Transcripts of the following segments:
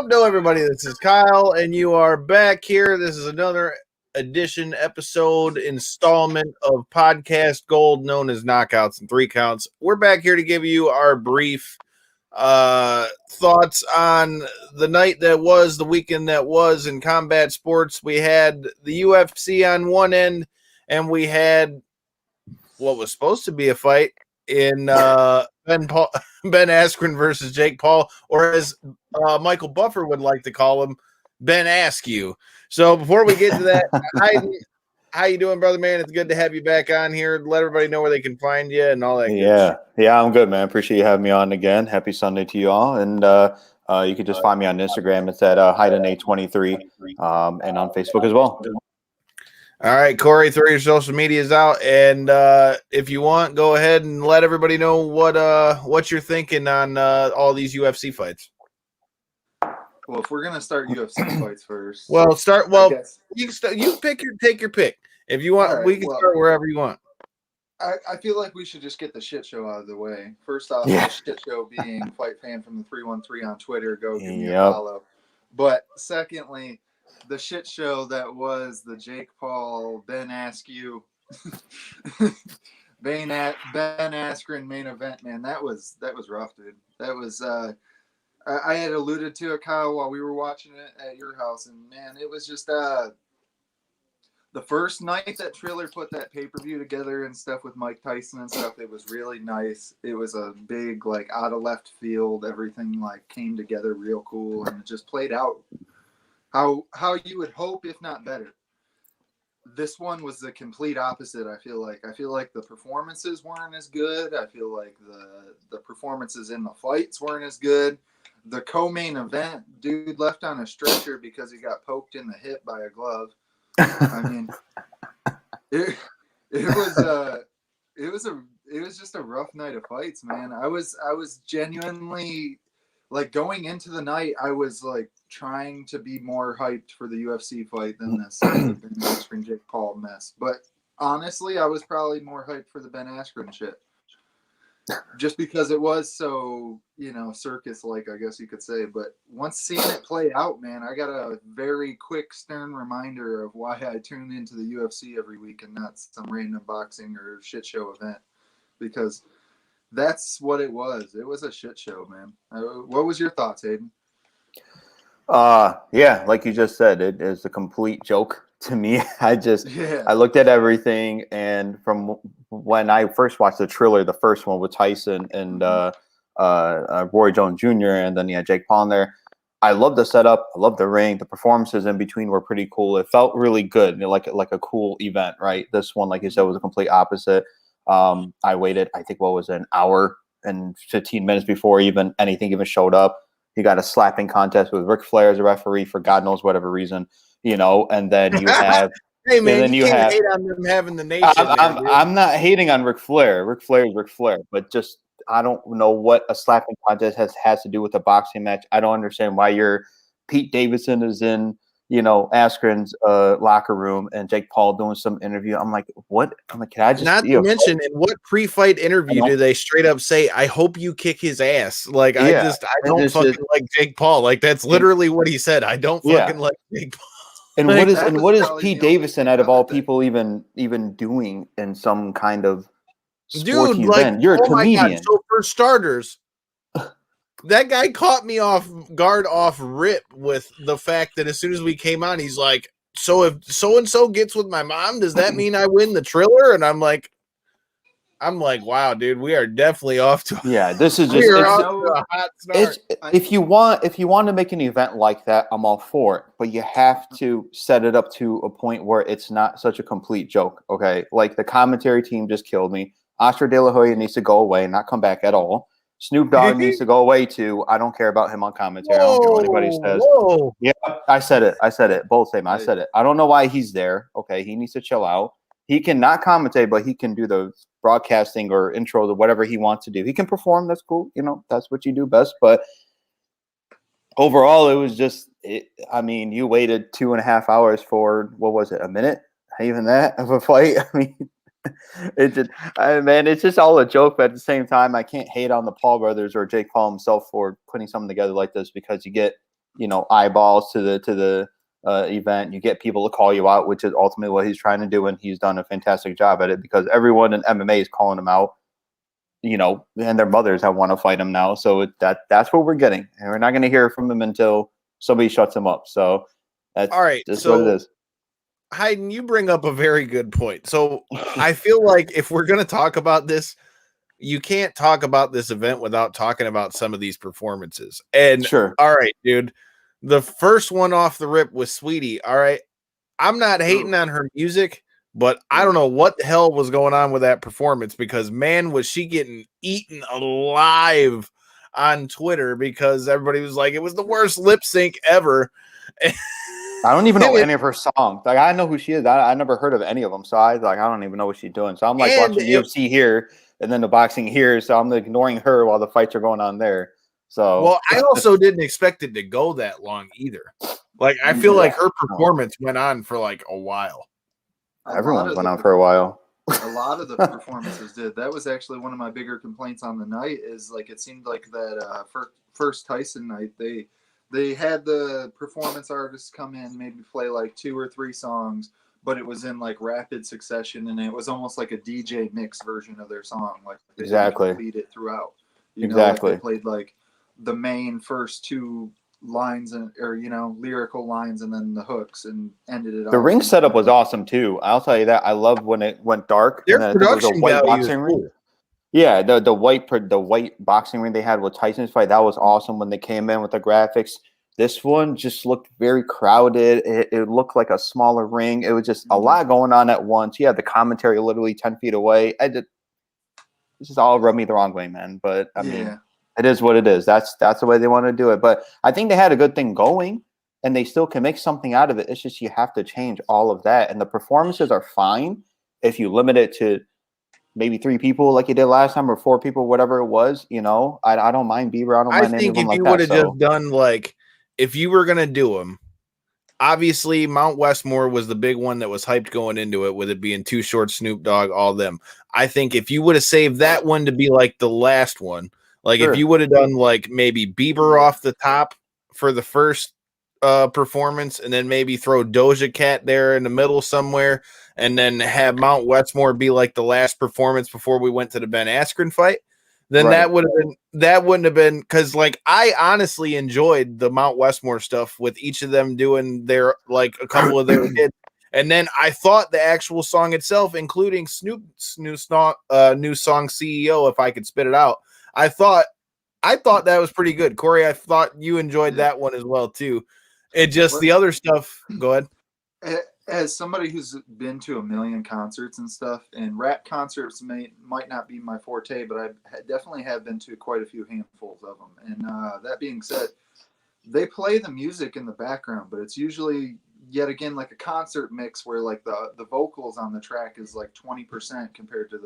No, everybody, this is Kyle, and you are back here. This is another episode, installment of Podcast Gold, known as Knockouts and Three Counts. We're back here to give you our brief thoughts on the night that was, the weekend that was in combat sports. We had the UFC on one end, and we had what was supposed to be a fight in Ben Askren versus Jake Paul, or as Michael Buffer would like to call him, Ben Askew. So before we get to that, Hyden, how you doing, brother, man? It's good to have you back on here. Let everybody know where they can find you and all that. Yeah, I'm good, man. Appreciate you having me on again. Happy Sunday to you all. And you can just find me on Instagram. It's at Hyden A23 and on Facebook as well. All right, Corey, throw your social medias out, and if you want, go ahead and let everybody know what you're thinking on all these UFC fights. Well, if we're gonna start UFC fights first, you take your pick. If you want, we can start wherever you want. I feel like we should just get the shit show out of the way. First off, the shit show being Fight Fan from the 313 on Twitter. Go give me a follow. But secondly, the shit show that was the Jake Paul, Ben Askew, Ben Askren main event, man. That was rough, dude. That was I had alluded to it, Kyle, while we were watching it at your house, and man, it was just the first night that Triller put that pay-per-view together and stuff with Mike Tyson and stuff. It was really nice. It was a big, like, out of left field. Everything like came together real cool, and it just played out how you would hope, if not better. This one was the complete opposite. I feel like the performances weren't as good. I feel like the performances in the fights weren't as good. The co-main event, dude left on a stretcher because he got poked in the hip by a glove. I mean, it was just a rough night of fights, man. I was genuinely, like, going into the night, I was like trying to be more hyped for the UFC fight than this Ben Askren Jake Paul mess. But honestly, I was probably more hyped for the Ben Askren shit, just because it was so, circus-like, I guess you could say. But once seeing it play out, man, I got a very quick, stern reminder of why I tune into the UFC every week and not some random boxing or shit show event, because that's what it was. It was a shit show, man. What was your thoughts, Hayden? Yeah, like you just said, it is a complete joke to me. I looked at everything, and from when I first watched the Triller, the first one with Tyson and Roy Jones Jr., and then Jake Paul in there, I loved the setup. I loved the ring. The performances in between were pretty cool. It felt really good, like a cool event, right? This one, like you said, was a complete opposite. I waited, I think, an hour and 15 minutes before anything even showed up. You got a slapping contest with Ric Flair as a referee for God knows whatever reason, and then you have. Hey man, you can't hate on them having the nation. I'm not hating on Ric Flair. Ric Flair is Ric Flair, but just I don't know what a slapping contest has to do with a boxing match. I don't understand why Pete Davidson is in Askren's locker room and Jake Paul doing some interview. I'm like, what? I'm like, can I just not to mention in what pre-fight interview do they straight up say, I hope you kick his ass? Like, I don't fucking like Jake Paul. Like, that's literally what he said. I don't fucking like Jake Paul. And what is Pete Davidson out of all people even doing in some kind of sports event? You're a comedian. God. So for starters, that guy caught me off guard, off rip, with the fact that as soon as we came on, he's like, so if so-and-so gets with my mom, does that mean I win the Triller? And I'm like, wow, dude, we are definitely off to this is just a hot start. If you want to make an event like that, I'm all for it, but you have to set it up to a point where it's not such a complete joke. Okay, like the commentary team just killed me. Oscar De La Hoya needs to go away and not come back at all. Snoop Dogg needs to go away too. I don't care about him on commentary. I don't care what anybody says. Whoa. Yeah, I said it. Both say I said it. I don't know why he's there. Okay, he needs to chill out. He can not commentate, but he can do the broadcasting or intros or whatever he wants to do. He can perform. That's cool. That's what you do best. But overall, it was just, you waited 2.5 hours for, what was it, a minute? Even that of a fight? I mean, it's just all a joke. But at the same time, I can't hate on the Paul brothers or Jake Paul himself for putting something together like this, because you get eyeballs to the event. You get people to call you out, which is ultimately what he's trying to do, and he's done a fantastic job at it because everyone in MMA is calling him out. And their mothers have want to fight him now. So that's what we're getting, and we're not going to hear from him until somebody shuts him up. So that's all right. just So, what it is. Hyden, you bring up a very good point. So I feel like if we're going to talk about this, you can't talk about this event without talking about some of these performances. And Sure. All right, dude, the first one off the rip was Sweetie. All right. I'm not hating on her music, but I don't know what the hell was going on with that performance because, man, was she getting eaten alive on Twitter because everybody was like, it was the worst lip sync ever. I don't even know any of her songs. Like, I know who she is. I never heard of any of them. So I don't even know what she's doing. So I'm like watching UFC here and then the boxing here. So I'm ignoring her while the fights are going on there. So, well, I also didn't expect it to go that long either. Like, I feel like her performance went on for like a while. Everyone went on for a while. A lot of the performances did. That was actually one of my bigger complaints on the night is like it seemed like that first Tyson night they had the performance artists come in, maybe play like 2 or 3 songs, but it was in like rapid succession, and it was almost like a DJ mix version of their song. Like they exactly beat it throughout. Exactly. Like they played like the main first 2 lines or lyrical lines and then the hooks and ended it. The ring setup was awesome too. I'll tell you that. I love when it went dark. Their production value is cool. Yeah, the white boxing ring they had with Tyson's fight, that was awesome when they came in with the graphics. This one just looked very crowded. It looked like a smaller ring. It was just a lot going on at once. You had the commentary literally 10 feet away. This just all rubbed me the wrong way, man. But I mean, it is what it is. That's the way they want to do it. But I think they had a good thing going, and they still can make something out of it. It's just you have to change all of that. And the performances are fine if you limit it to maybe 3 people like you did last time or 4 people, whatever it was. I don't mind Bieber. I don't mind any of them like that. I think if you would have just done like, if you were going to do them, obviously Mount Westmore was the big one that was hyped going into it with it being Too Short, Snoop Dogg, all them. I think if you would have saved that one to be like the last one, like if you would have done like maybe Bieber off the top for the first performance and then maybe throw Doja Cat there in the middle somewhere and then have Mount Westmore be like the last performance before we went to the Ben Askren fight, then that wouldn't have been because like I honestly enjoyed the Mount Westmore stuff with each of them doing their like a couple of their hits. And then I thought the actual song itself, including Snoop's new song CEO, if I could spit it out, I thought that was pretty good. Corey, I thought you enjoyed that one as well too. It just the other stuff. Go ahead. As somebody who's been to a million concerts and stuff, and rap concerts might not be my forte, but I definitely have been to quite a few handfuls of them. And that being said, they play the music in the background, but it's usually yet again like a concert mix where like the vocals on the track is like 20% compared to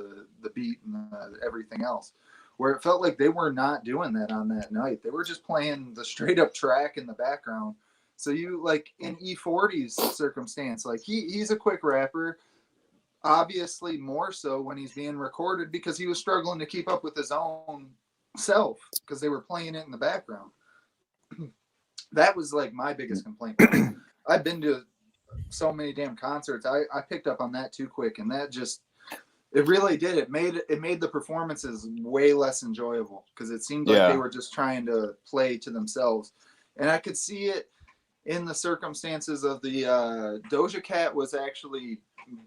the beat and everything else. Where it felt like they were not doing that on that night. They were just playing the straight up track in the background. So you like in E40's circumstance, like he's a quick rapper, obviously more so when he's being recorded because he was struggling to keep up with his own self because they were playing it in the background. That was like my biggest complaint. I've been to so many damn concerts. I picked up on that too quick, and that just it really did. It made the performances way less enjoyable because it seemed like they were just trying to play to themselves, and I could see it. In the circumstances of the Doja Cat was actually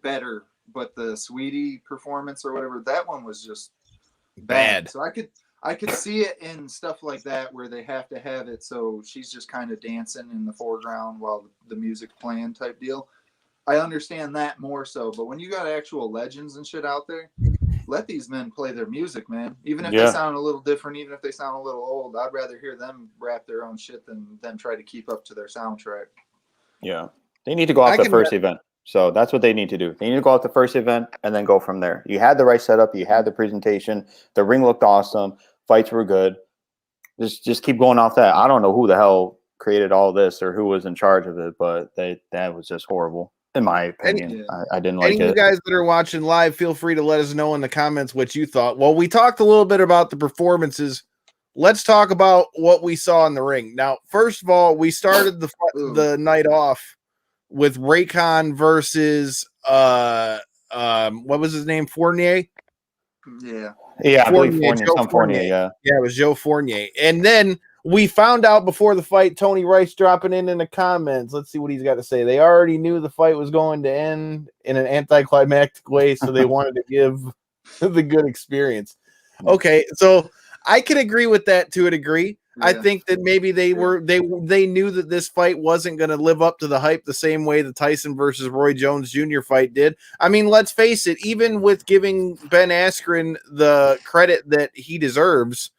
better, but the Sweetie performance or whatever, that one was just bad. So I could see it in stuff like that where they have to have it so she's just kind of dancing in the foreground while the music playing type deal. I understand that more so, but when you got actual legends and shit out there, let these men play their music, man. Even if they sound a little different, even if they sound a little old, I'd rather hear them rap their own shit than them try to keep up to their soundtrack. Yeah. They need to go off the first event. So that's what they need to do. They need to go off the first event and then go from there. You had the right setup. You had the presentation. The ring looked awesome. Fights were good. Just keep going off that. I don't know who the hell created all this or who was in charge of it, but that was just horrible. In my opinion, I didn't like it. You guys that are watching live, feel free to let us know in the comments what you thought. Well, we talked a little bit about the performances. let's talk about what we saw in the ring. Now, first of all, we started the night off with Raycon versus what was his name? Fournier? Yeah. Yeah, I believe Fournier, Fournier, Joe some Fournier, yeah. Yeah, it was Joe Fournier. And then we found out before the fight, Tony Rice dropping in the comments. Let's see what he's got to say. They already knew the fight was going to end in an anticlimactic way, so they wanted to give the good experience. Okay, so I can agree with that to a degree. Yeah. I think that maybe they knew that this fight wasn't going to live up to the hype the same way the Tyson versus Roy Jones Jr. fight did. I mean, let's face it, even with giving Ben Askren the credit that he deserves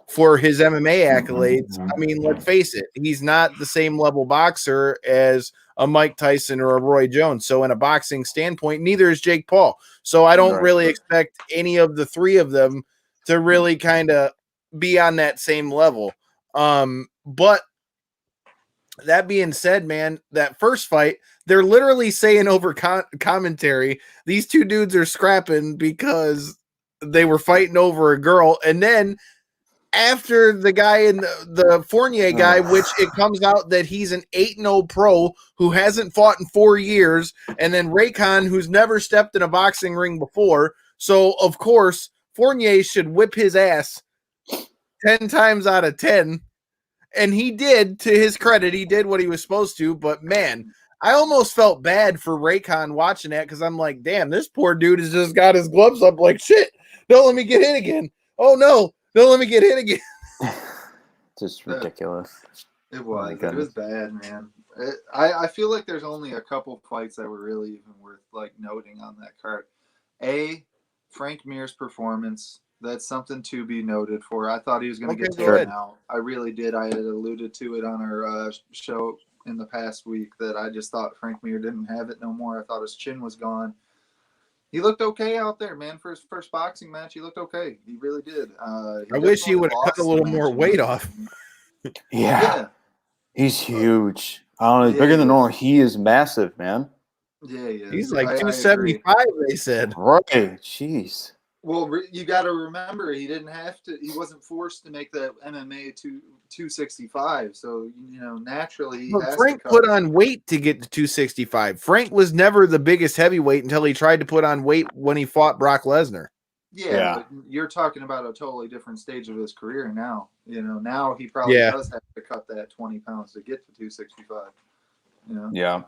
for his MMA accolades, I mean, let's face it, he's not the same level boxer as a Mike Tyson or a Roy Jones. So in a boxing standpoint, neither is Jake Paul. So I don't really expect any of the three of them to really kind of be on that same level. But that being said, man, that first fight, they're literally saying over commentary, these two dudes are scrapping because they were fighting over a girl. And then after the guy in the Fournier guy, which it comes out that he's an 8-0 pro who hasn't fought in 4 years, and then Raycon, who's never stepped in a boxing ring before. So, of course, Fournier should whip his ass 10 times out of 10. And he did, to his credit, he did what he was supposed to. But, man, I almost felt bad for Raycon watching that because I'm like, damn, this poor dude has just got his gloves up like, shit, don't let me get hit again. Oh, no. Don't let me get hit again. Just ridiculous. It was. It was bad, man. I feel like there's only a couple fights that were really even worth like noting on that card. Frank Mir's performance. That's something to be noted for. I thought he was going to get taken out. I really did. I had alluded to it on our show in the past week that I just thought Frank Mir didn't have it no more. I thought his chin was gone. He looked okay out there, man. For his first boxing match, he looked okay. He really did. I wish he would have cut a little more weight off. Yeah. He's huge. I don't know. He's bigger than normal. He is massive, man. Yeah, he is. He's like 275, they said. Right. Jeez. Well, you got to remember, he didn't have to. He wasn't forced to make that MMA 265. So naturally, Frank put on weight to get to 265. Frank was never the biggest heavyweight until he tried to put on weight when he fought Brock Lesnar. Yeah, but you're talking about a totally different stage of his career now. Now he probably does have to cut that 20 pounds to get to 265. Yeah.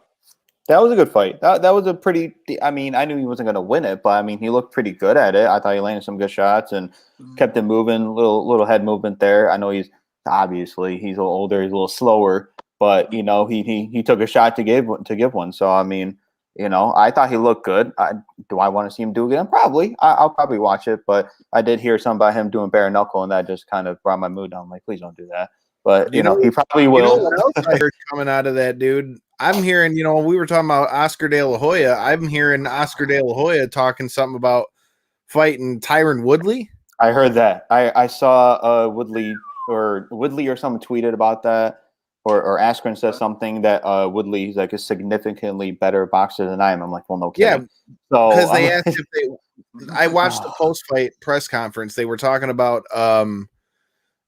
That was a good fight. That was a pretty – I mean, I knew he wasn't going to win it, but, I mean, he looked pretty good at it. I thought he landed some good shots and kept it moving, little head movement there. I know he's – obviously, he's a little older. He's a little slower, but, he took a shot to give one. So, I mean, I thought he looked good. Do I want to see him do it again? Probably. I'll probably watch it, but I did hear something about him doing bare knuckle, and that just kind of brought my mood down. I'm like, please don't do that. But, he probably will. You know what else I heard coming out of that, dude? I'm hearing, we were talking about Oscar De La Hoya. I'm hearing Oscar De La Hoya talking something about fighting Tyron Woodley. I heard that. I saw Woodley or someone tweeted about that, or Askren said something that Woodley is like a significantly better boxer than I am. I'm like, well, no kidding. Yeah, so because they asked if they. I watched the post-fight press conference. They were talking about.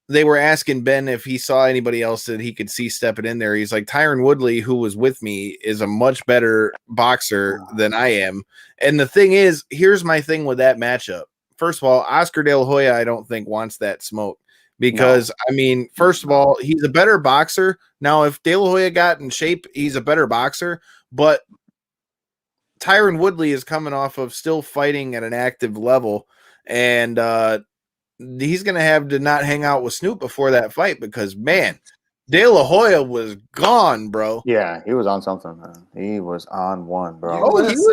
They were asking Ben if he saw anybody else that he could see stepping in there. He's like, Tyron Woodley, who was with me, is a much better boxer than I am. And the thing is, here's my thing with that matchup. First of all, Oscar De La Hoya, I don't think wants that smoke because, I mean, first of all, he's a better boxer. Now, if De La Hoya got in shape, he's a better boxer. But Tyron Woodley is coming off of still fighting at an active level. And, he's going to have to not hang out with Snoop before that fight because, man, De La Hoya was gone, bro. Yeah, he was on something, man. He was on one, bro. Oh, he's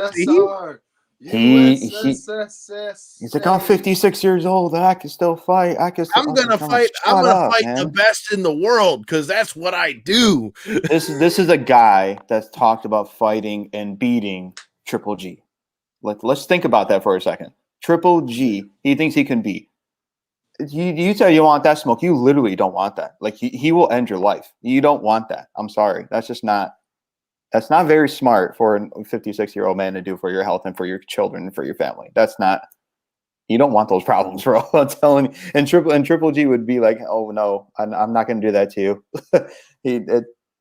like, I'm 56 years old and I can still fight. I'm going to fight the best in the world because that's what I do. This is a guy that's talked about fighting and beating Triple G. Let's think about that for a second. Triple G, he thinks he can beat. You say you want that smoke. You literally don't want that. Like he will end your life. You don't want that. I'm sorry. That's not very smart for a 56-year-old man to do for your health and for your children and for your family. That's not You don't want those problems, bro. I'm telling you. And Triple G would be like, "Oh no, I'm not going to do that to you."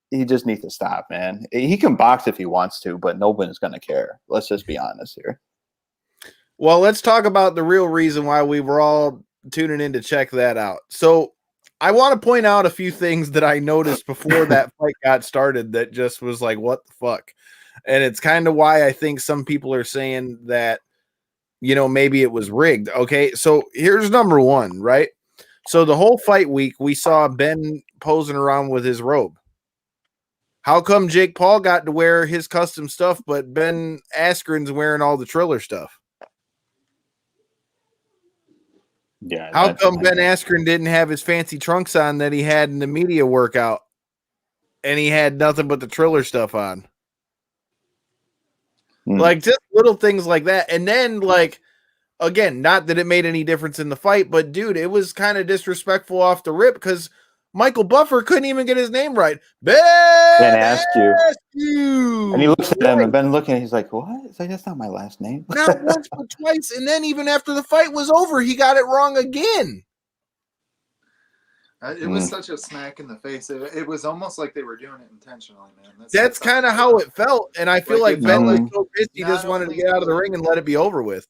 He just needs to stop, man. He can box if he wants to, but nobody's going to care. Let's just be honest here. Well, let's talk about the real reason why we were all tuning in to check that out. So I want to point out a few things that I noticed before that fight got started that just was like, what the fuck? And it's kind of why I think some people are saying that, maybe it was rigged. Okay, so here's number one, right? So the whole fight week, we saw Ben posing around with his robe. How come Jake Paul got to wear his custom stuff, but Ben Askren's wearing all the Triller stuff? Yeah. How come Ben Askren didn't have his fancy trunks on that he had in the media workout, and he had nothing but the Triller stuff on? Like, just little things like that. And then, like, again, not that it made any difference in the fight, but dude, it was kind of disrespectful off the rip because Michael Buffer couldn't even get his name right. Ben Askren. And he looks at him, and Ben looking at him, he's like, what? It's like, that's not my last name. Not once, but twice. And then even after the fight was over, he got it wrong again. It was such a smack in the face. It was almost like they were doing it intentionally, man. That's kind of how it felt. And I feel like Ben was so pissed he just wanted to get out of the ring and let it be over with.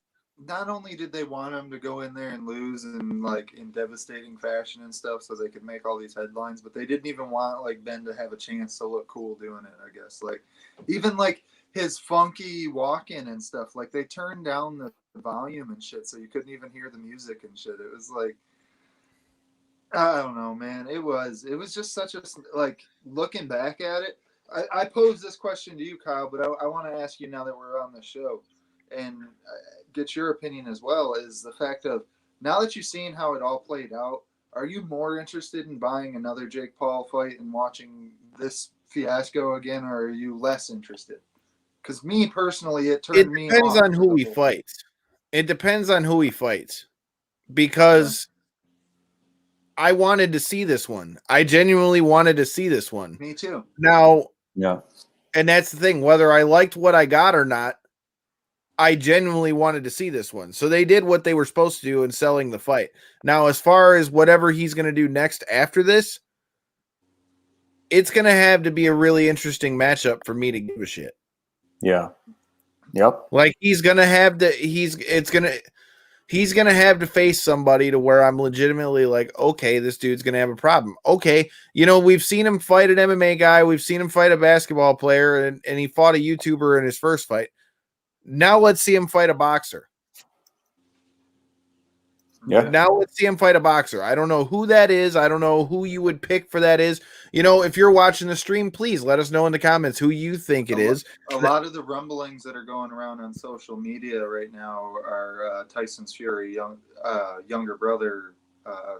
Not only did they want him to go in there and lose in devastating fashion and stuff so they could make all these headlines, but they didn't even want like Ben to have a chance to look cool doing it, I guess. Like even like his funky walk-in and stuff, like they turned down the volume and shit so you couldn't even hear the music and shit. It was like, I don't know, man. It was just such a, like, looking back at it, I posed this question to you, Kyle, but I want to ask you now that we're on the show and get your opinion as well, is the fact of, now that you've seen how it all played out, are you more interested in buying another Jake Paul fight and watching this fiasco again, or are you less interested? Because me personally, it turned me off. It depends on who he fights. It depends on who he fights. Because I wanted to see this one. I genuinely wanted to see this one. Me too. Now, yeah. And that's the thing. Whether I liked what I got or not, I genuinely wanted to see this one. So they did what they were supposed to do in selling the fight. Now, as far as whatever he's going to do next after this, it's going to have to be a really interesting matchup for me to give a shit. Yeah. Yep. Like he's going to have to face somebody to where I'm legitimately like, okay, this dude's going to have a problem. Okay. We've seen him fight an MMA guy. We've seen him fight a basketball player and he fought a YouTuber in his first fight. Now let's see him fight a boxer. Yeah. Now let's see him fight a boxer. I don't know who that is. I don't know who you would pick for that is. If you're watching the stream, please let us know in the comments who you think it is. A lot of the rumblings that are going around on social media right now are Tyson's Fury, younger brother,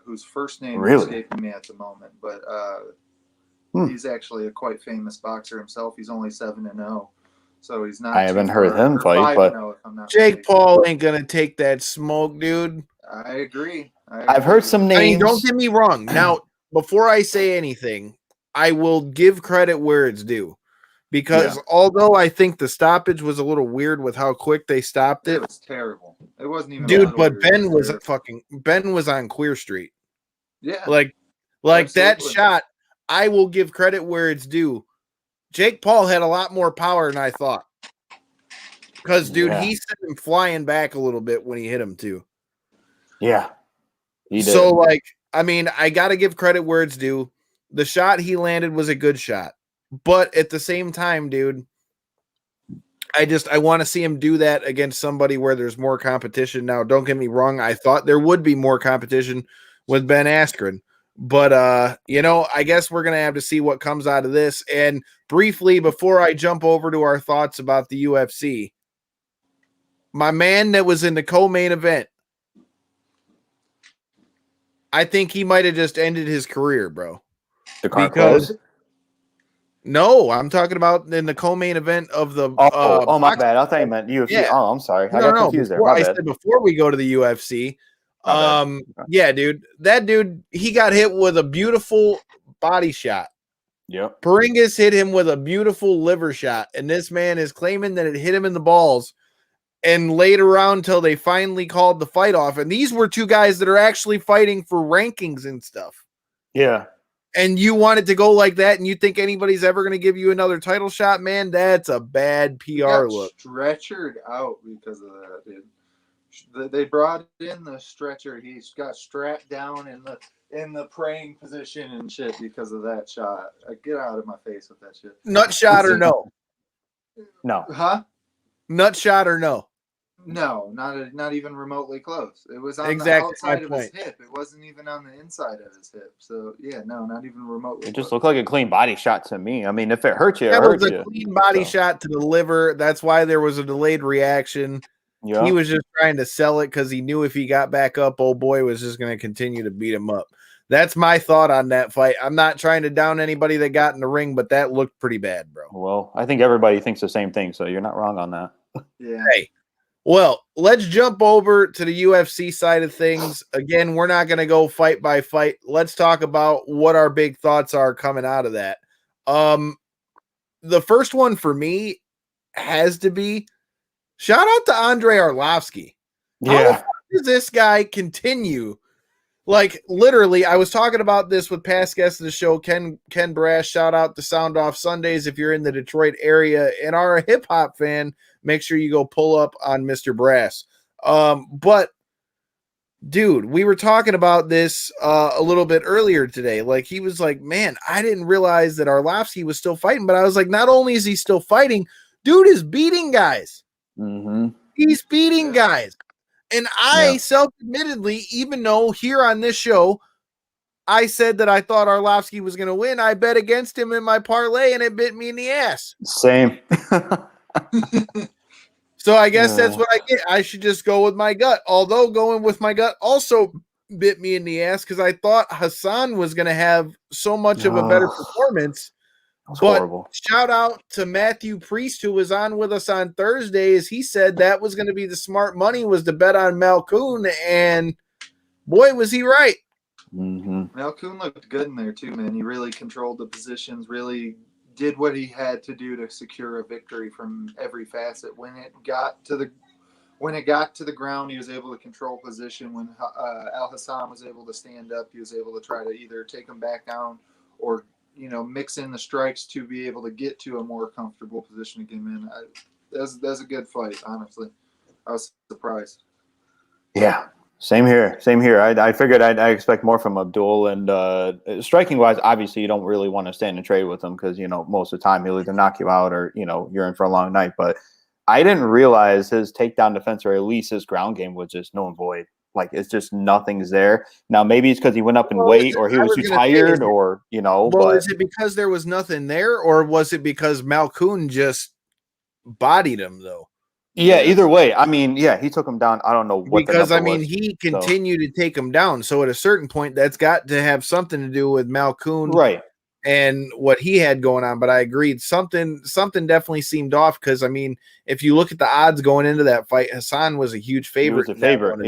whose first name is escaping me at the moment, but he's actually a quite famous boxer himself. He's only 7-0. So he's not. I haven't heard him fight, but Jake Paul ain't gonna take that smoke, dude. I agree. I've heard some names. I mean, don't get me wrong. Now, before I say anything, I will give credit where it's due, because although I think the stoppage was a little weird with how quick they stopped it, it was terrible. It wasn't even. Dude, but Ben was on Queer Street. Yeah, like that shot. I will give credit where it's due. Jake Paul had a lot more power than I thought. Because, dude, he sent him flying back a little bit when he hit him, too. Yeah. He did. So, like, I mean, I got to give credit where it's due. The shot he landed was a good shot. But at the same time, dude, I want to see him do that against somebody where there's more competition. Now, don't get me wrong. I thought there would be more competition with Ben Askren. But, I guess we're going to have to see what comes out of this. And briefly, before I jump over to our thoughts about the UFC, my man that was in the co-main event, I think he might have just ended his career, bro. The card closed? No, I'm talking about in the co-main event of the. My bad. I thought you meant UFC. Yeah. Oh, I'm sorry. I got confused there. I said before we go to the UFC. Yeah, dude, that dude, he got hit with a beautiful body shot. Yep. Poringas hit him with a beautiful liver shot, and this man is claiming that it hit him in the balls, and laid around till they finally called the fight off. And these were two guys that are actually fighting for rankings and stuff. Yeah. And you want it to go like that, and you think anybody's ever going to give you another title shot, man? That's a bad PR look. Stretchered out because of that, dude. They brought in the stretcher. He's got strapped down in the praying position and shit because of that shot. Get out of my face with that shit. Nut shot or no? No. Huh? Nut shot or no? No, not even remotely close. It was on Exactly the outside of my his hip. It wasn't even on the inside of his hip. So yeah, no, not even remotely. It just looked like a clean body shot to me. I mean, if it hurts you, it That hurts was a you. clean body shot to the liver. That's why there was a delayed reaction. Yeah. He was just trying to sell it because he knew if he got back up, old boy was just going to continue to beat him up. That's my thought on that fight. I'm not trying to down anybody that got in the ring, but that looked pretty bad, bro. Well, I think everybody thinks the same thing, so you're not wrong on that. Yeah. Hey, well, let's jump over to the UFC side of things. Again, we're not going to go fight by fight. Let's talk about what our big thoughts are coming out of that. The first one for me has to be shout out to Andre Arlovsky. How the fuck does this guy continue? Like, literally, I was talking about this with past guests of the show, Ken Brass. Shout out to Sound Off Sundays if you're in the Detroit area and are a hip-hop fan. Make sure you go pull up on Mr. Brass. But, dude, we were talking about this a little bit earlier today. Like, he was like, man, I didn't realize that Arlovsky was still fighting. But I was like, not only is he still fighting, dude is beating guys. Mm-hmm. He's beating guys. And I self-admittedly, even though here on this show, I said that I thought Arlovsky was going to win, I bet against him in my parlay, and it bit me in the ass. Same. So I guess that's what I get. I should just go with my gut. Although going with my gut also bit me in the ass because I thought Hassan was going to have so much of a better performance. But horrible. Shout out to Matthew Priest, who was on with us on Thursday, as he said that was going to be the smart money, was to bet on Malkoun, and boy, was he right. Mm-hmm. Malkoun looked good in there too, man. He really controlled the positions, really did what he had to do to secure a victory from every facet. When it got to the ground, he was able to control position. When Al Hassan was able to stand up, he was able to try to either take him back down or mix in the strikes to be able to get to a more comfortable position to get him in. That's a good fight, honestly. I was surprised. Yeah, same here. I figured I'd expect more from Abdul, and striking wise, obviously you don't really want to stand and trade with him because most of the time he'll either knock you out or you're in for a long night. But I didn't realize his takedown defense, or at least his ground game, was just null and void. Like, it's just nothing's there. Now, maybe it's because he went up in weight, or he was too tired, or Well, but is it because there was nothing there, or was it because Malkoun just bodied him, though? Yeah, either way. I mean, he took him down. I don't know what because he continued to take him down. So at a certain point, that's got to have something to do with Malkoun, right? And what he had going on. But I agreed, something definitely seemed off because if you look at the odds going into that fight, Hassan was a huge favorite. He was a favorite,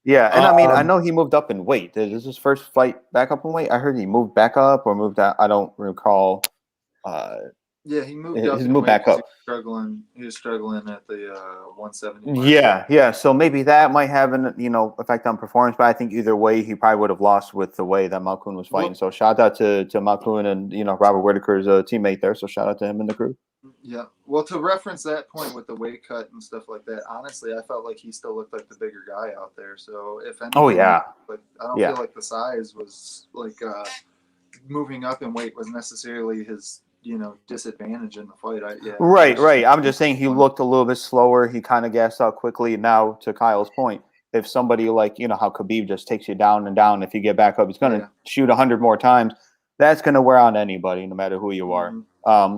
yeah. And I know he moved up in weight. Is this his first fight back up in weight? I heard he moved back up or moved out. I don't recall. Yeah, he moved up. He's moved back up. He was struggling at the 170. Yeah. So maybe that might have an effect on performance. But I think either way, he probably would have lost with the way that Malkoun was fighting. So shout out to Malkoun and Robert Whitaker's teammate there. So shout out to him and the crew. Yeah. Well, to reference that point with the weight cut and stuff like that, honestly, I felt like he still looked like the bigger guy out there. So if anything, but I don't feel like the size was like moving up in weight was necessarily his disadvantage in the fight. Right. I'm just saying he looked a little bit slower. He kind of gassed out quickly. Now, to Kyle's point, if somebody like how Khabib just takes you down and down, if you get back up, he's going to shoot 100 more times. That's going to wear on anybody, no matter who you are.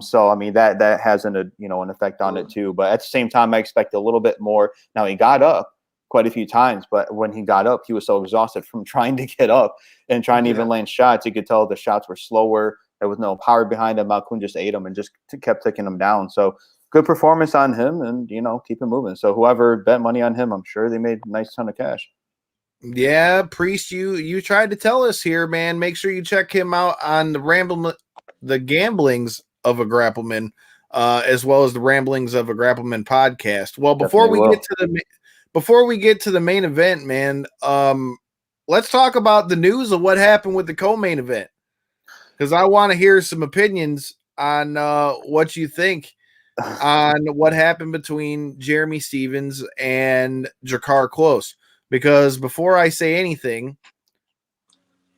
So I mean that has an effect on it too. But at the same time, I expect a little bit more. Now, he got up quite a few times, but when he got up, he was so exhausted from trying to get up and trying to even land shots. You could tell the shots were slower. There was no power behind him. Malkoun just ate him and just kept taking him down. So good performance on him, and keep him moving. So whoever bet money on him, I'm sure they made a nice ton of cash. Yeah, Priest, you tried to tell us here, man. Make sure you check him out on the Gamblings of a Grappleman. as well as the ramblings of a Grappleman podcast. Well, before Definitely we get to the main event, man, let's talk about the news of what happened with the co-main event, because I want to hear some opinions on what you think on what happened between Jeremy Stephens and Jakar Close. Because before I say anything,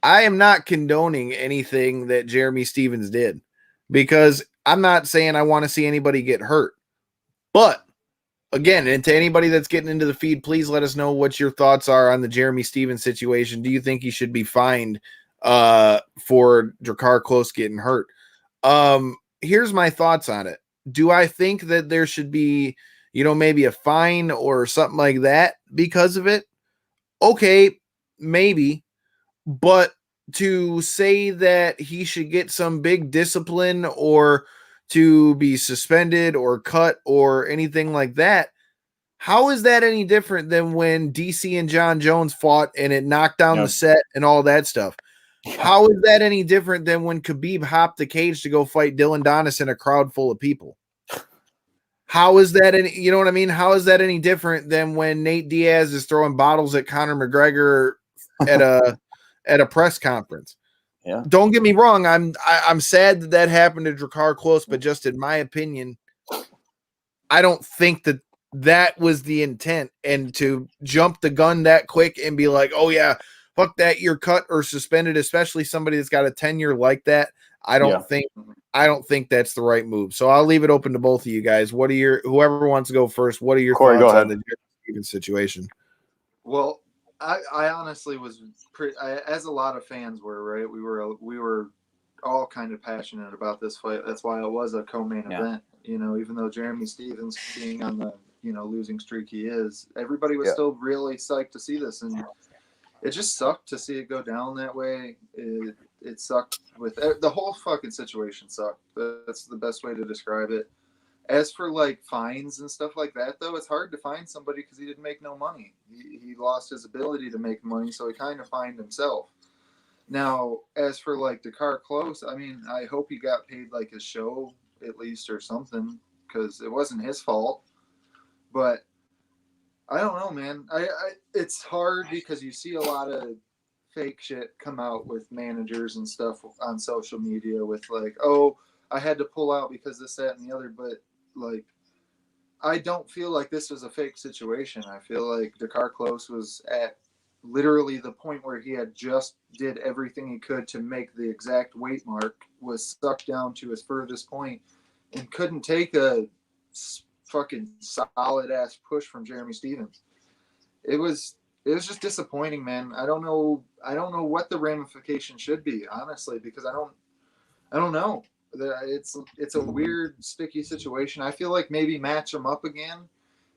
I am not condoning anything that Jeremy Stephens did, because I'm not saying I want to see anybody get hurt. But again, and to anybody that's getting into the feed, please let us know what your thoughts are on the Jeremy Stephens situation. Do you think he should be fined for Jakar Close getting hurt? Here's my thoughts on it. Do I think that there should be, maybe a fine or something like that because of it? Okay, maybe. But to say that he should get some big discipline or to be suspended or cut or anything like that, how is that any different than when DC and John Jones fought and it knocked down the set and all that stuff? How is that any different than when Khabib hopped the cage to go fight Dylan Donis in a crowd full of people? How is that any, you know what I mean? How is that any different than when Nate Diaz is throwing bottles at Conor McGregor at a press conference? Yeah. Don't get me wrong. I'm sad that happened to Jakar Close, but just in my opinion, I don't think that was the intent. And to jump the gun that quick and be like, oh yeah, fuck that, you're cut or suspended, especially somebody that's got a tenure like that. I don't think that's the right move. So I'll leave it open to both of you guys. Whoever wants to go first, what are your Corey, thoughts on the Stevens situation? Well, I honestly was as a lot of fans were, right? We were all kind of passionate about this fight. That's why it was a co-main event. Even though Jeremy Stephens being on the losing streak he is, everybody was still really psyched to see this, and it just sucked to see it go down that way. It sucked with the whole fucking situation sucked. That's the best way to describe it. As for like fines and stuff like that, though, it's hard to find somebody because he didn't make no money. He lost his ability to make money, so he kind of fined himself. Now, as for like Jakar Close, I mean, I hope he got paid like his show at least or something, because it wasn't his fault. But I don't know, man. It's hard because you see a lot of fake shit come out with managers and stuff on social media with like, oh, I had to pull out because this, that, and the other. But like, I don't feel like this was a fake situation. I feel like Jakar Close was at literally the point where he had just did everything he could to make the exact weight mark, was sucked down to his furthest point, and couldn't take a fucking solid ass push from Jeremy Stephens. It was just disappointing, man. I don't know what the ramification should be, honestly, because I don't know. It's a weird, sticky situation. I feel like maybe match them up again,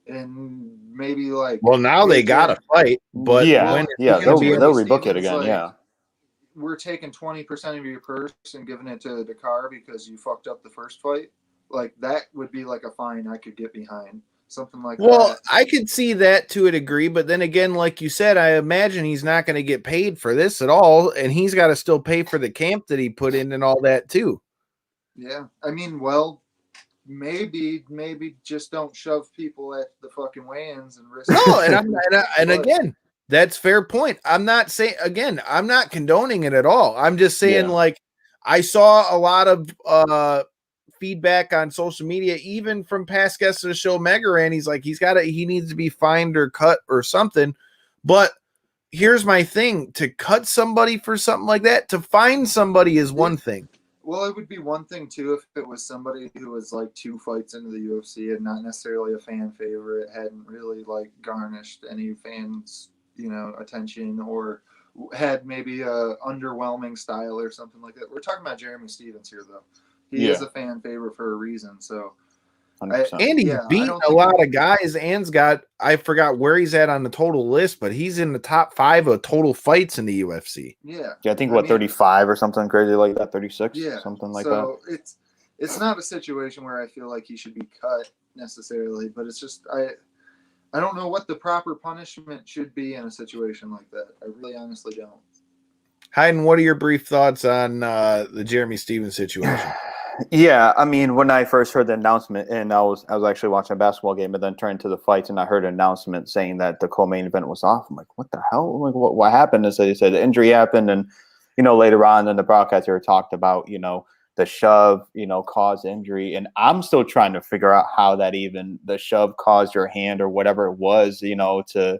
and maybe like. Well, now they got to fight, but they'll rebook it again. Like, we're taking 20% of your purse and giving it to Dakar because you fucked up the first fight. Like that would be like a fine I could get behind. Something like that. Well, I could see that to a degree, but then again, like you said, I imagine he's not going to get paid for this at all, and he's got to still pay for the camp that he put in and all that too. Yeah, I mean, well, maybe just don't shove people at the fucking weigh-ins and risk. No, and again, that's fair point. I'm not condoning it at all. I'm just saying, like, I saw a lot of feedback on social media, even from past guests of the show, Megaran. He's like, he needs to be fined or cut or something. But here's my thing: to cut somebody for something like that, to fine somebody is one thing. Well, it would be one thing too if it was somebody who was like 2 fights into the UFC and not necessarily a fan favorite, hadn't really like garnished any fans, attention, or had maybe a underwhelming style or something like that. We're talking about Jeremy Stephens here, though. He is a fan favorite for a reason. So, and he's beat a lot of guys. And's got, I forgot where he's at on the total list, but he's in the top 5 of total fights in the UFC. Yeah, I think 35 or something crazy like that, 36, something like that. So it's not a situation where I feel like he should be cut necessarily, but it's just I don't know what the proper punishment should be in a situation like that. I really honestly don't. Hyden, what are your brief thoughts on the Jeremy Stephens situation? Yeah, I mean, when I first heard the announcement, and I was actually watching a basketball game, and then turned to the fights, and I heard an announcement saying that the co-main event was off. I'm like, what the hell? I'm like, what happened? And so they said the injury happened, and later on in the broadcast, they were talked about, the shove, caused injury, and I'm still trying to figure out how the shove caused your hand or whatever it was, to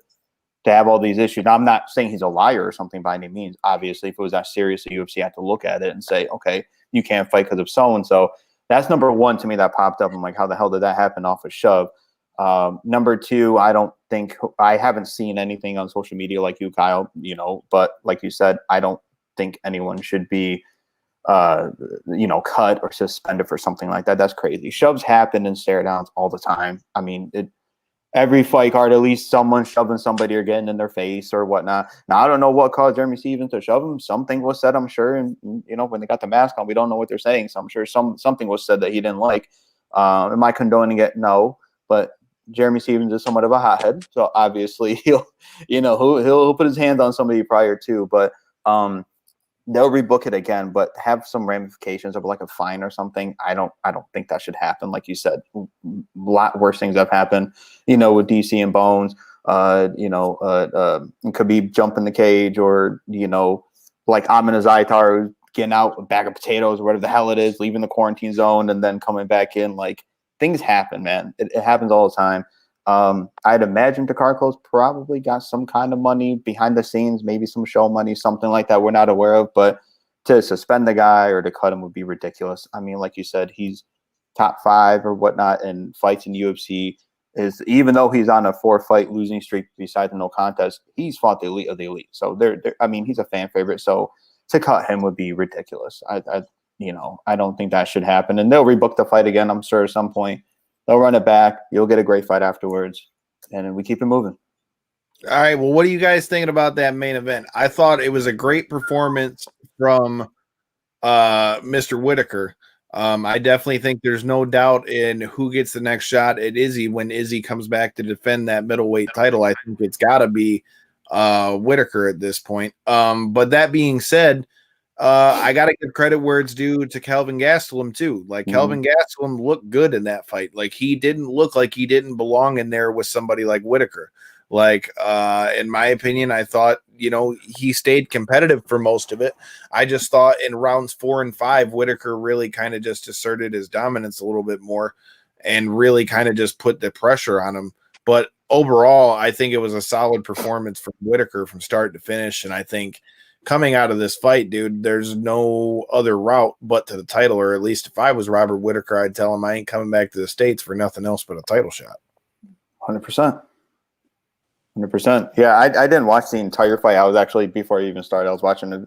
have all these issues. Now, I'm not saying he's a liar or something by any means. Obviously, if it was that serious, the UFC had to look at it and say, okay, you can't fight because of so-and-so. That's number one to me that popped up. I'm like, how the hell did that happen off a shove? Number two, I haven't seen anything on social media like you, Kyle, but like you said, I don't think anyone should be, cut or suspended for something like that. That's crazy. Shoves happen in stare downs all the time. I mean, every fight card, at least someone shoving somebody or getting in their face or whatnot. Now, I don't know what caused Jeremy Stevens to shove him. Something was said, I'm sure. And, when they got the mask on, we don't know what they're saying. So I'm sure something was said that he didn't like. Am I condoning it? No. But Jeremy Stevens is somewhat of a hothead. So obviously he'll put his hands on somebody prior to. But they'll rebook it again, but have some ramifications of like a fine or something. I don't think that should happen. Like you said, a lot worse things have happened, with DC and Bones. It could be jumping the cage or, like Amina Zaitar getting out a bag of potatoes or whatever the hell it is, leaving the quarantine zone and then coming back in. Like, things happen, man. It happens all the time. I'd imagine DeCarco's probably got some kind of money behind the scenes, maybe some show money, something like that we're not aware of. But to suspend the guy or to cut him would be ridiculous. I mean, like you said, he's top 5 or whatnot in fights in UFC. Even though he's on a 4-fight losing streak besides the no contest, he's fought the elite of the elite. So he's a fan favorite. So to cut him would be ridiculous. I don't think that should happen. And they'll rebook the fight again, I'm sure, at some point. They'll run it back. You'll get a great fight afterwards, and then we keep it moving. All right. Well, what are you guys thinking about that main event? I thought it was a great performance from Mr. Whitaker. I definitely think there's no doubt in who gets the next shot at Izzy when Izzy comes back to defend that middleweight title. I think it's got to be Whitaker at this point. But that being said, I got to give credit where it's due to Kelvin Gastelum too. Like Kelvin Gastelum looked good in that fight. Like he didn't look like he didn't belong in there with somebody like Whitaker. Like, in my opinion, I thought, he stayed competitive for most of it. I just thought in rounds 4 and 5, Whitaker really kind of just asserted his dominance a little bit more and really kind of just put the pressure on him. But overall, I think it was a solid performance from Whitaker from start to finish. And I think coming out of this fight, dude, there's no other route but to the title, or at least if I was Robert Whitaker, I'd tell him I ain't coming back to the States for nothing else but a title shot. 100%. 100%. Yeah, I didn't watch the entire fight. I was actually, before I even started, I was watching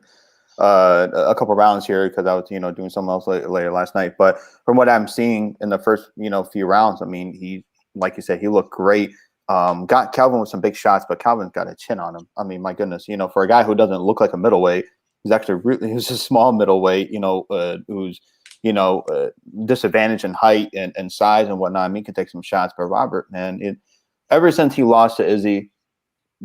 a couple rounds here because I was, doing something else later last night. But from what I'm seeing in the first, few rounds, I mean, he, like you said, he looked great. Got Calvin with some big shots, but Calvin's got a chin on him. I mean, my goodness, for a guy who doesn't look like a middleweight, he's actually he's a small middleweight, who's, disadvantaged in height and size and whatnot. I mean, he can take some shots, but Robert, man, ever since he lost to Izzy,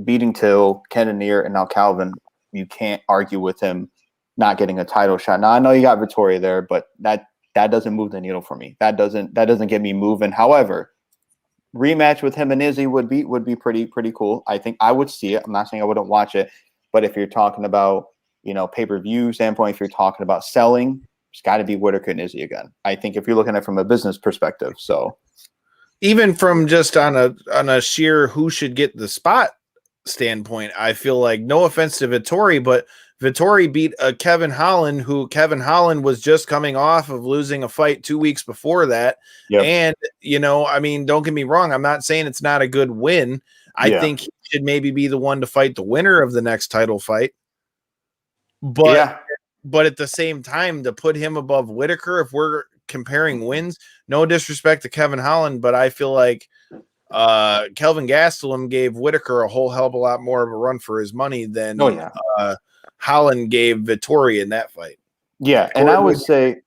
beating Till, Cannonier, and now Calvin, you can't argue with him not getting a title shot. Now I know you got Vittoria there, but that doesn't move the needle for me. That doesn't get me moving. However, rematch with him and Izzy would be pretty cool. I think I would see it. I'm not saying I wouldn't watch it, but if you're talking about pay-per-view standpoint, if you're talking about selling, it's got to be Whitaker and Izzy again. I think if you're looking at it from a business perspective, so even from just on a sheer who should get the spot standpoint, I feel like, no offense to Vittori, but Vittori beat Kevin Holland, who Kevin Holland was just coming off of losing a fight 2 weeks before that. Yep. And, I mean, don't get me wrong. I'm not saying it's not a good win. I think he should maybe be the one to fight the winner of the next title fight. But at the same time, to put him above Whitaker, if we're comparing wins, no disrespect to Kevin Holland, but I feel like Kelvin Gastelum gave Whitaker a whole hell of a lot more of a run for his money than Holland gave Vittori in that fight. Yeah, and I would say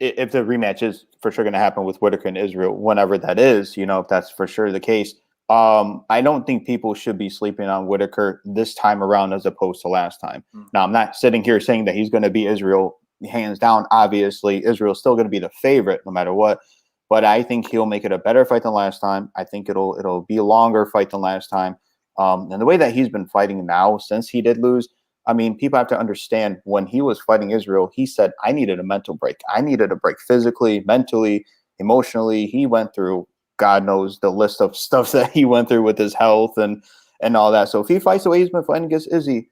if the rematch is for sure going to happen with Whitaker and Israel, whenever that is, if that's for sure the case, I don't think people should be sleeping on Whitaker this time around as opposed to last time. Now, I'm not sitting here saying that he's going to beat Israel hands down. Obviously, Israel's still going to be the favorite no matter what. But I think he'll make it a better fight than last time. I think it'll be a longer fight than last time. And the way that he's been fighting now since he did lose, I mean, people have to understand when he was fighting Israel, he said, I needed a mental break. I needed a break physically, mentally, emotionally. He went through, God knows, the list of stuff that he went through with his health and all that. So if he fights the way he's been fighting against Izzy,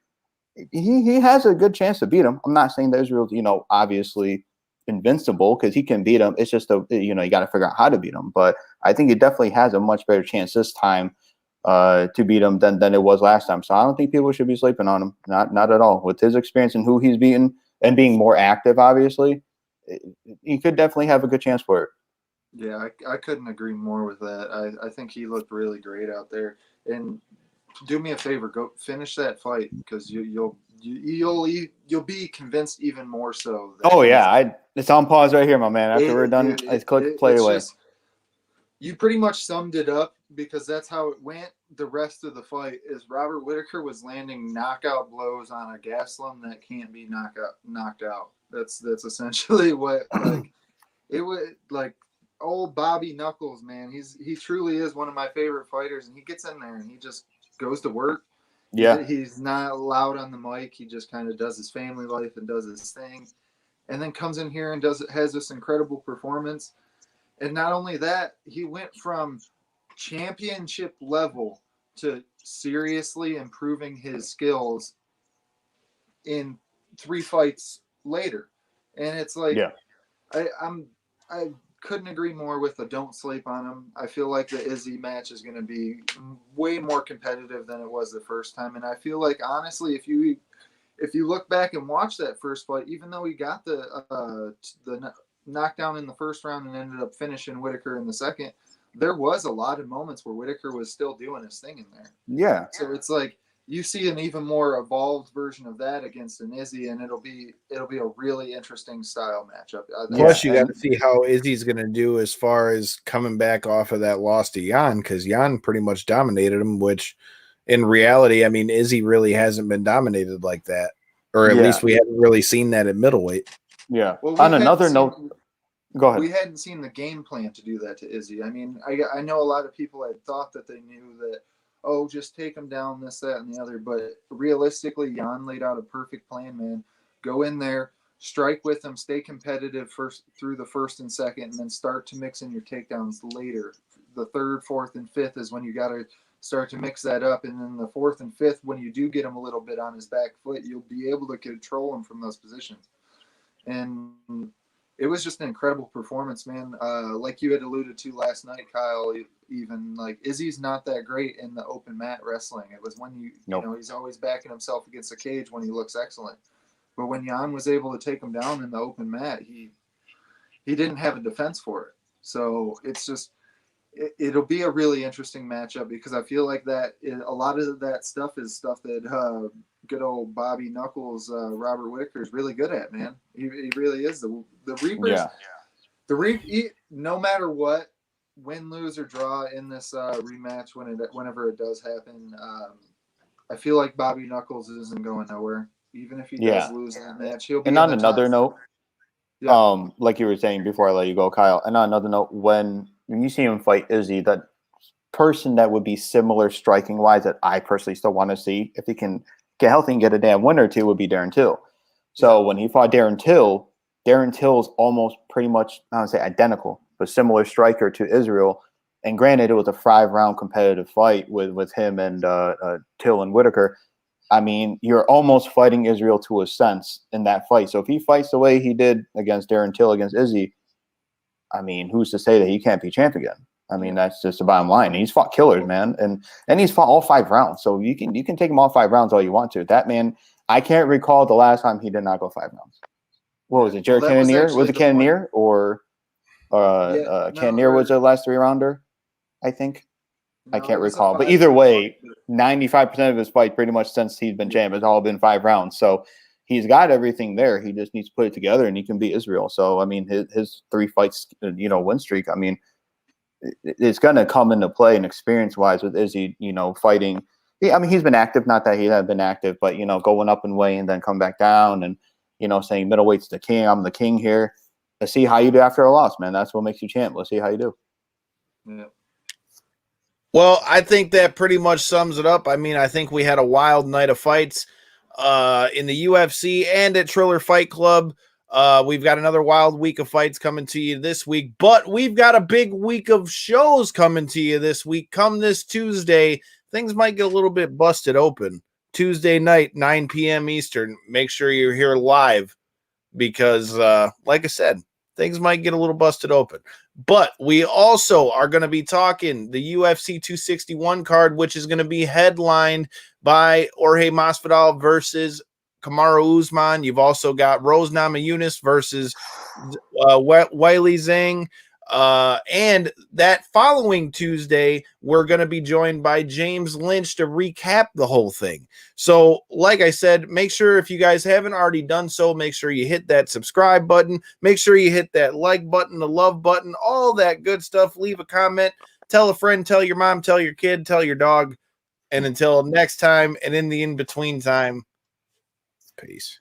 he has a good chance to beat him. I'm not saying that Israel's, obviously invincible because he can beat him. It's just, you got to figure out how to beat him. But I think he definitely has a much better chance this time to beat him than it was last time. So I don't think people should be sleeping on him. Not at all. With his experience and who he's beaten and being more active, obviously, he could definitely have a good chance for it. Yeah, I couldn't agree more with that. I think he looked really great out there. And do me a favor, go finish that fight because you'll be convinced even more so. Oh yeah, it's on pause right here, my man. After we're done, I click play away. You pretty much summed it up because that's how it went. The rest of the fight is Robert Whittaker was landing knockout blows on a Gaslam that can't be knocked out. That's essentially what it was like. Old Bobby Knuckles, man, he truly is one of my favorite fighters, and he gets in there and he just goes to work. Yeah, he's not loud on the mic. He just kind of does his family life and does his thing, and then comes in here and has this incredible performance. And not only that, he went from championship level to seriously improving his skills in 3 fights later. And it's like, yeah. I couldn't agree more with the don't sleep on him. I feel like the Izzy match is going to be way more competitive than it was the first time. And I feel like, honestly, if you look back and watch that first fight, even though he got the knockdown in the first round and ended up finishing Whittaker in the second, there was a lot of moments where Whittaker was still doing his thing in there. Yeah. So it's like you see an even more evolved version of that against an Izzy, and it'll be a really interesting style matchup. Plus, you got to see how Izzy's going to do as far as coming back off of that loss to Jan, because Jan pretty much dominated him, which in reality, I mean, Izzy really hasn't been dominated like that, or at least we haven't really seen that at middleweight. Yeah. Well, on another note, go ahead. We hadn't seen the game plan to do that to Izzy. I mean, I know a lot of people had thought that they knew that, oh, just take him down, this, that, and the other. But realistically, Jan laid out a perfect plan, man. Go in there, strike with him, stay competitive first through the first and second, and then start to mix in your takedowns later. The third, fourth, and fifth is when you got to start to mix that up. And then the fourth and fifth, when you do get him a little bit on his back foot, you'll be able to control him from those positions. And it was just an incredible performance, man. Like you had alluded to last night, Kyle, even like Izzy's not that great in the open mat wrestling. It was when you know, he's always backing himself against the cage when he looks excellent. But when Jan was able to take him down in the open mat, he didn't have a defense for it. So it's just, it'll be a really interesting matchup because I feel like that a lot of that stuff is stuff that good old Bobby Knuckles, Robert Whittaker is really good at, man. He really is. The Reapers, no matter what, win, lose, or draw in this rematch whenever it does happen, I feel like Bobby Knuckles isn't going nowhere. Even if he does lose that match, he'll be. And on another note, like you were saying before I let you go, Kyle, and on another note, when you see him fight Izzy, that person that would be similar striking wise that I personally still want to see, if he can get healthy and get a damn win or two, would be Darren Till. So when he fought Darren Till's almost pretty much, I don't say identical, but similar striker to Israel. And granted, it was a 5-round competitive fight with him and Till and Whittaker. I mean, you're almost fighting Israel to a sense in that fight. So if he fights the way he did against Darren Till against Izzy, I mean, who's to say that he can't be champ again? I mean, that's just the bottom line. And he's fought killers, man, and he's fought all 5 rounds. So you can take him all 5 rounds all you want to. That man, I can't recall the last time he did not go 5 rounds. What was it, Jared Cannonier? Was it Cannonier or Cannonier was the last 3-rounder? I think. I can't recall. But either way, 95% of his fight pretty much since he's been champ has all been 5 rounds. So he's got everything there. He just needs to put it together, and he can beat Israel. So, I mean, his 3 fights, win streak, I mean, it's going to come into play and experience-wise with Izzy, fighting. I mean, he's been active. Not that he had been active, but, going up and weighing and then come back down. And saying middleweight's the king. I'm the king here. Let's see how you do after a loss, man. That's what makes you champ. Let's see how you do. Yeah. Well, I think that pretty much sums it up. I mean, I think we had a wild night of fights in the UFC and at Triller Fight Club. We've got another wild week of fights coming to you this week, but we've got a big week of shows coming to you this week. Come this Tuesday, things might get a little bit busted open. Tuesday night, 9 p.m. Eastern. Make sure you're here live because, like I said, things might get a little busted open. But we also are going to be talking the UFC 261 card, which is going to be headlined by Jorge Masvidal versus Kamaru Usman. You've also got Rose Namajunas versus Weili Zhang. And that following Tuesday, we're going to be joined by James Lynch to recap the whole thing. So, like I said, make sure if you guys haven't already done so, make sure you hit that subscribe button. Make sure you hit that like button, the love button, all that good stuff. Leave a comment. Tell a friend, tell your mom, tell your kid, tell your dog. And until next time and in the in-between time, peace.